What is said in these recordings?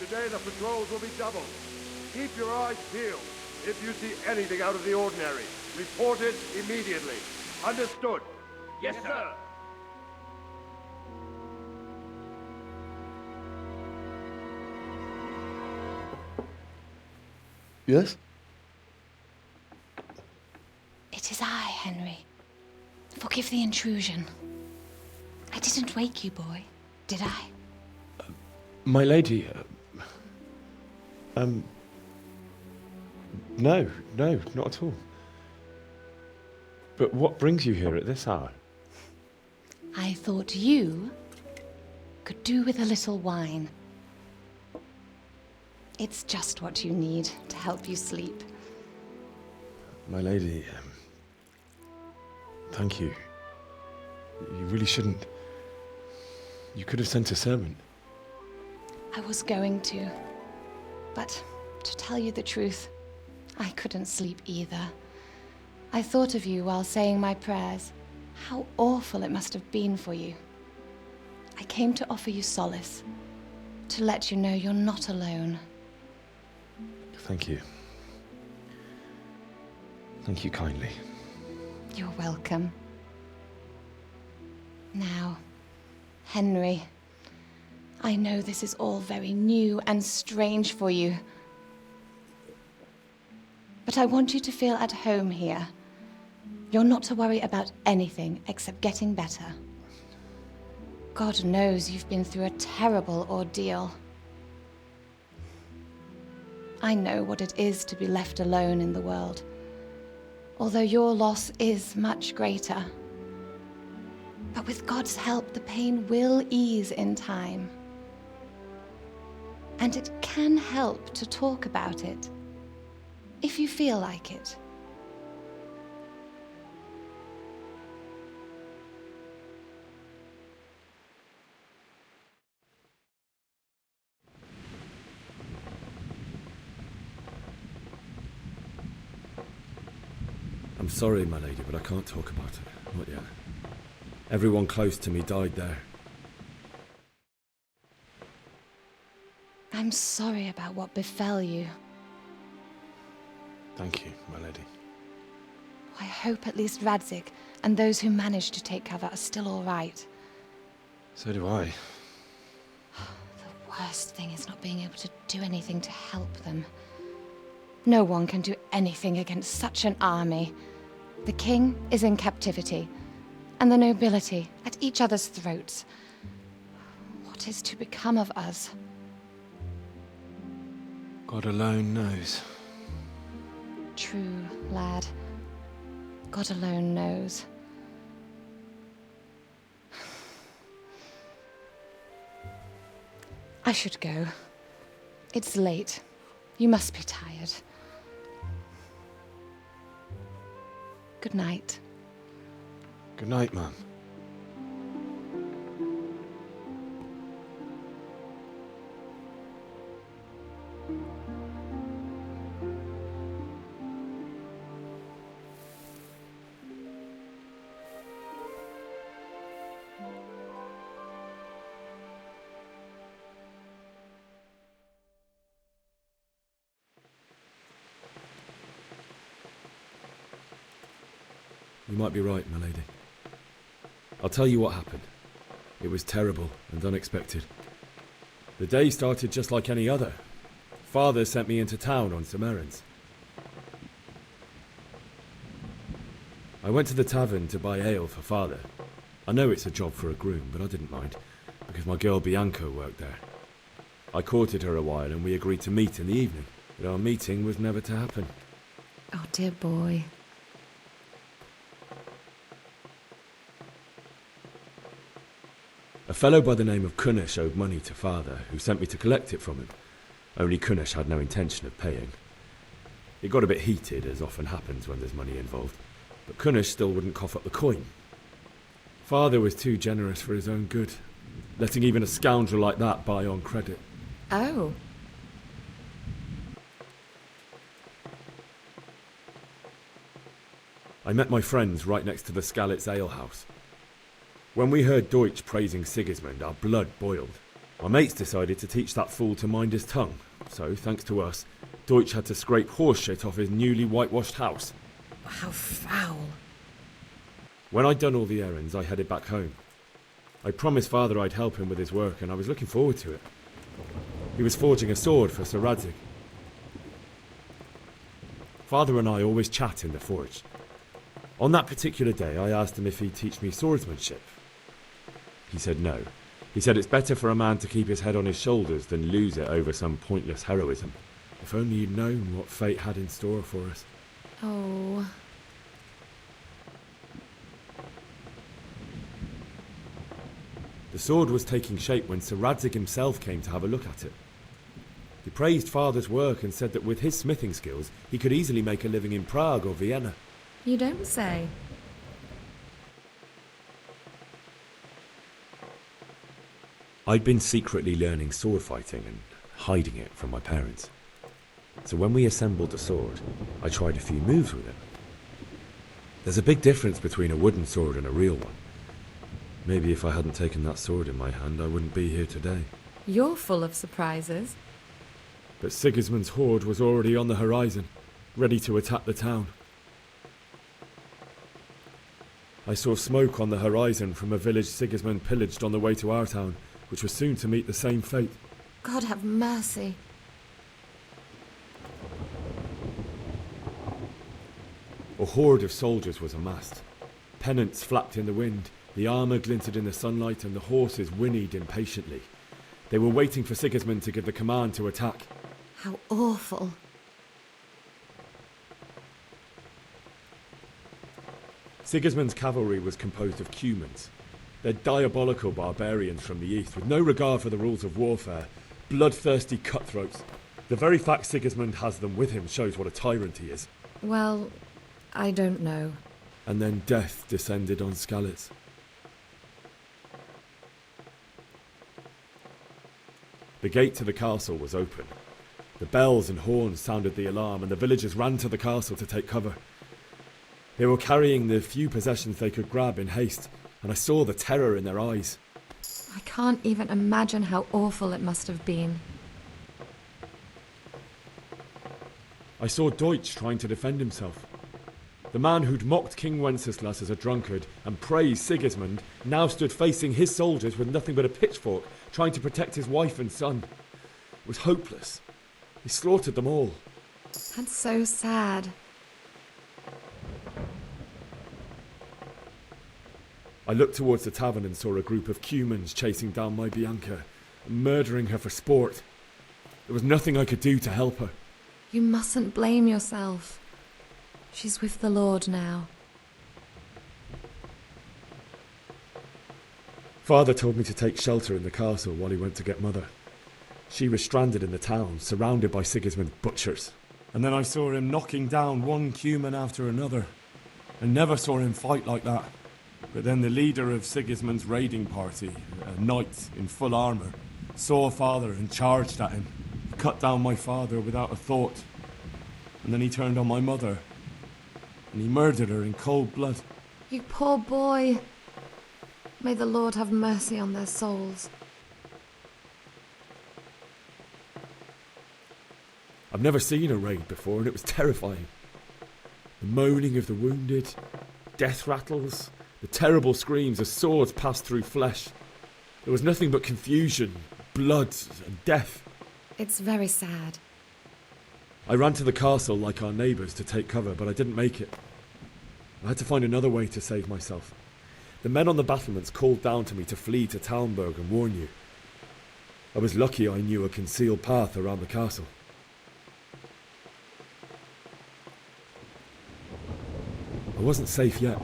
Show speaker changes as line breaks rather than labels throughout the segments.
Today the patrols will be doubled. Keep your eyes peeled. If you see anything out of the ordinary, report it immediately. Understood?
Yes, sir.
Yes?
It is I, Henry. Forgive the intrusion. I didn't wake you, boy, did I?
My lady, no, not at all. But what brings you here at this hour?
I thought you could do with a little wine. It's just what you need to help you sleep.
My lady, thank you. You really shouldn't. You could have sent a servant.
I was going to, but to tell you the truth, I couldn't sleep either. I thought of you while saying my prayers. How awful it must have been for you. I came to offer you solace, to let you know you're not alone.
Thank you. Thank you kindly.
You're welcome. Now, Henry, I know this is all very new and strange for you, but I want you to feel at home here. You're not to worry about anything except getting better. God knows you've been through a terrible ordeal. I know what it is to be left alone in the world, although your loss is much greater. But with God's help, the pain will ease in time. And it can help to talk about it, if you feel like it.
I'm sorry, my lady, but I can't talk about it. Not yet. Everyone close to me died there.
I'm sorry about what befell you.
Thank you, my lady.
I hope at least Radzik and those who managed to take cover are still all right.
So do I.
The worst thing is not being able to do anything to help them. No one can do anything against such an army. The king is in captivity, and the nobility at each other's throats. What is to become of us?
God alone knows.
True, lad. God alone knows. I should go. It's late. You must be tired. Good night.
Good night, Mum.
You might be right, my lady. I'll tell you what happened. It was terrible and unexpected. The day started just like any other. Father sent me into town on some errands. I went to the tavern to buy ale for Father. I know it's a job for a groom, but I didn't mind, because my girl Bianca worked there. I courted her a while and we agreed to meet in the evening, but our meeting was never to happen.
Oh, dear boy.
A fellow by the name of Kunnish owed money to Father, who sent me to collect it from him. Only Kunnish had no intention of paying. It got a bit heated, as often happens when there's money involved, but Kunnish still wouldn't cough up the coin. Father was too generous for his own good, letting even a scoundrel like that buy on credit.
Oh.
I met my friends right next to the Skalitz alehouse. When we heard Deutsch praising Sigismund, our blood boiled. My mates decided to teach that fool to mind his tongue, so, thanks to us, Deutsch had to scrape horse shit off his newly whitewashed house.
How foul.
When I'd done all the errands, I headed back home. I promised Father I'd help him with his work, and I was looking forward to it. He was forging a sword for Sir Radzig. Father and I always chat in the forge. On that particular day, I asked him if he'd teach me swordsmanship. He said no. He said it's better for a man to keep his head on his shoulders than lose it over some pointless heroism. If only he'd known what fate had in store for us.
Oh.
The sword was taking shape when Sir Radzig himself came to have a look at it. He praised Father's work and said that with his smithing skills, he could easily make a living in Prague or Vienna.
You don't say.
I'd been secretly learning sword fighting and hiding it from my parents. So when we assembled the sword, I tried a few moves with it. There's a big difference between a wooden sword and a real one. Maybe if I hadn't taken that sword in my hand, I wouldn't be here today.
You're full of surprises.
But Sigismund's horde was already on the horizon, ready to attack the town. I saw smoke on the horizon from a village Sigismund pillaged on the way to our town, which was soon to meet the same fate.
God have mercy.
A horde of soldiers was amassed. Pennants flapped in the wind, the armour glinted in the sunlight, and the horses whinnied impatiently. They were waiting for Sigismund to give the command to attack.
How awful.
Sigismund's cavalry was composed of Cumans. They're diabolical barbarians from the east, with no regard for the rules of warfare, bloodthirsty cutthroats. The very fact Sigismund has them with him shows what a tyrant he is.
Well, I don't know.
And then death descended on Skalitz. The gate to the castle was open. The bells and horns sounded the alarm, and the villagers ran to the castle to take cover. They were carrying the few possessions they could grab in haste, and I saw the terror in their eyes.
I can't even imagine how awful it must have been.
I saw Deutsch trying to defend himself. The man who'd mocked King Wenceslas as a drunkard and praised Sigismund now stood facing his soldiers with nothing but a pitchfork, trying to protect his wife and son. It was hopeless. He slaughtered them all.
That's so sad.
I looked towards the tavern and saw a group of Cumans chasing down my Bianca, murdering her for sport. There was nothing I could do to help her.
You mustn't blame yourself. She's with the Lord now.
Father told me to take shelter in the castle while he went to get Mother. She was stranded in the town, surrounded by Sigismund's butchers. And then I saw him knocking down one Cuman after another. I never saw him fight like that. But then the leader of Sigismund's raiding party, a knight in full armour, saw Father and charged at him. He cut down my father without a thought. And then he turned on my mother. And he murdered her in cold blood.
You poor boy. May the Lord have mercy on their souls.
I've never seen a raid before, and it was terrifying. The moaning of the wounded, death rattles, the terrible screams as swords passed through flesh. There was nothing but confusion, blood, and death.
It's very sad.
I ran to the castle like our neighbours to take cover, but I didn't make it. I had to find another way to save myself. The men on the battlements called down to me to flee to Talmberg and warn you. I was lucky I knew a concealed path around the castle. I wasn't safe yet.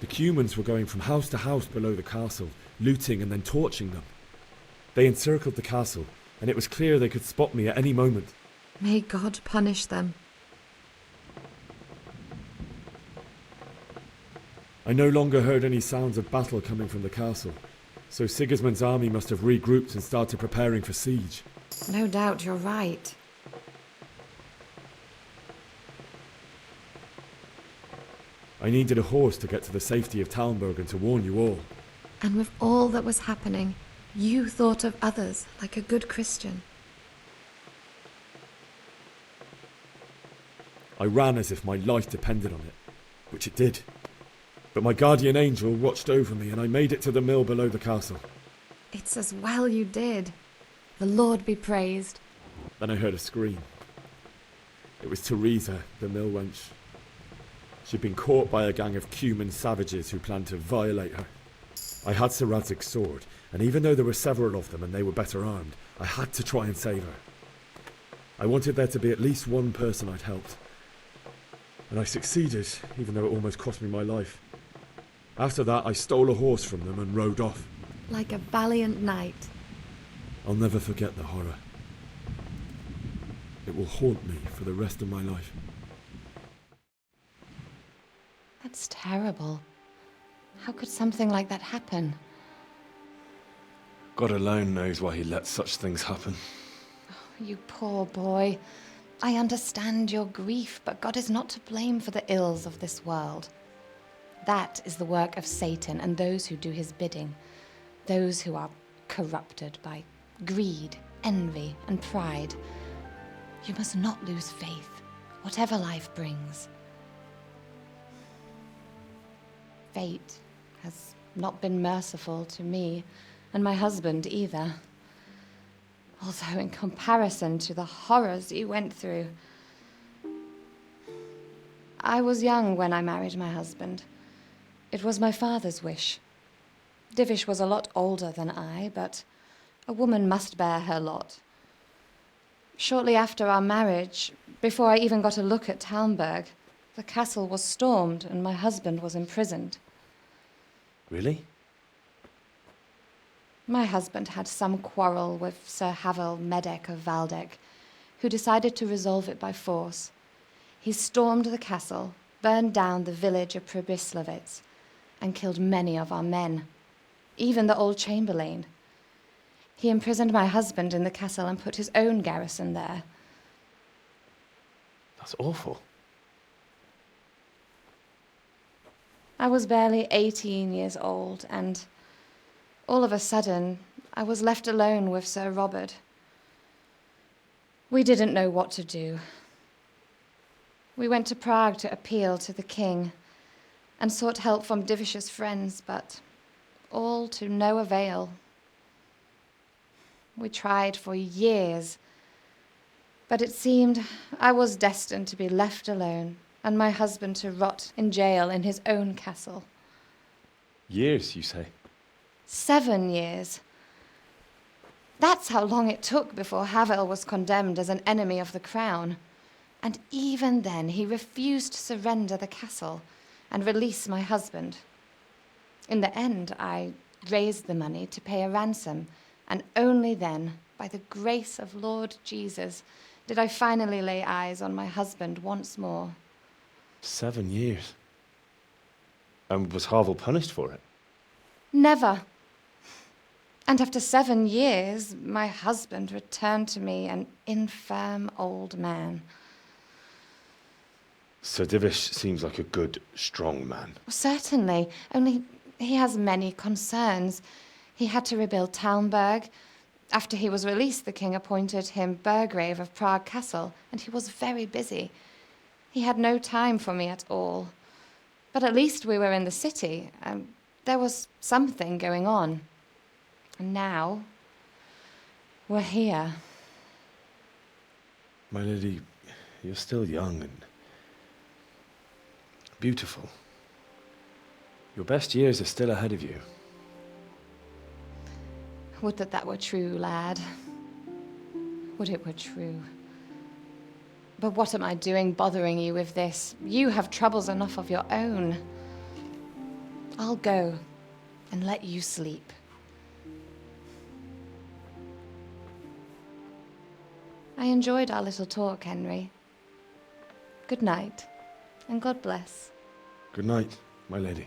The Cumans were going from house to house below the castle, looting and then torching them. They encircled the castle, and it was clear they could spot me at any moment.
May God punish them.
I no longer heard any sounds of battle coming from the castle, so Sigismund's army must have regrouped and started preparing for siege.
No doubt you're right.
I needed a horse to get to the safety of Talmberg and to warn you all.
And with all that was happening, You thought of others like a good Christian.
I ran as if my life depended on it, which it did. But my guardian angel watched over me and I made it to the mill below the castle.
It's as well you did. The Lord be praised.
Then I heard a scream. It was Teresa, the mill wench. She'd been caught by a gang of Cuman savages who planned to violate her. I had Sir Radzig's sword, and even though there were several of them and they were better armed, I had to try and save her. I wanted there to be at least one person I'd helped. And I succeeded, even though it almost cost me my life. After that, I stole a horse from them and rode off.
Like a valiant knight.
I'll never forget the horror. It will haunt me for the rest of my life.
That's terrible. How could something like that happen?
God alone knows why he lets such things happen.
You poor boy. I understand your grief, but God is not to blame for the ills of this world. That is the work of Satan and those who do his bidding. Those who are corrupted by greed, envy, and pride. You must not lose faith, whatever life brings. Fate has not been merciful to me, and my husband either. Although in comparison to the horrors you went through. I was young when I married my husband. It was my father's wish. Divish was a lot older than I, but a woman must bear her lot. Shortly after our marriage, before I even got a look at Talmberg, the castle was stormed and my husband was imprisoned.
Really?
My husband had some quarrel with Sir Havel Medek of Valdek, who decided to resolve it by force. He stormed the castle, burned down the village of Pribyslavitz, and killed many of our men, even the old chamberlain. He imprisoned my husband in the castle and put his own garrison there.
That's awful.
I was barely 18 years old, and all of a sudden, I was left alone with Sir Robert. We didn't know what to do. We went to Prague to appeal to the king and sought help from Divish's friends, but all to no avail. We tried for years, but it seemed I was destined to be left alone and my husband to rot in jail in his own castle.
Years, you say?
7 years. That's how long it took before Havel was condemned as an enemy of the crown. And even then, he refused to surrender the castle and release my husband. In the end, I raised the money to pay a ransom, and only then, by the grace of Lord Jesus, did I finally lay eyes on my husband once more.
7 years. And was Havel punished for it?
Never. And after 7 years, my husband returned to me an infirm old man.
Sir Divish seems like a good, strong man.
Certainly, only he has many concerns. He had to rebuild Talmberg. After he was released, the king appointed him Burgrave of Prague Castle, and he was very busy. He had no time for me at all. But at least we were in the city, and there was something going on. And now, we're here.
My lady, you're still young and beautiful. Your best years are still ahead of you.
Would that that were true, lad. Would it were true. But what am I doing bothering you with this? You have troubles enough of your own. I'll go and let you sleep. I enjoyed our little talk, Henry. Good night, and God bless.
Good night, my lady.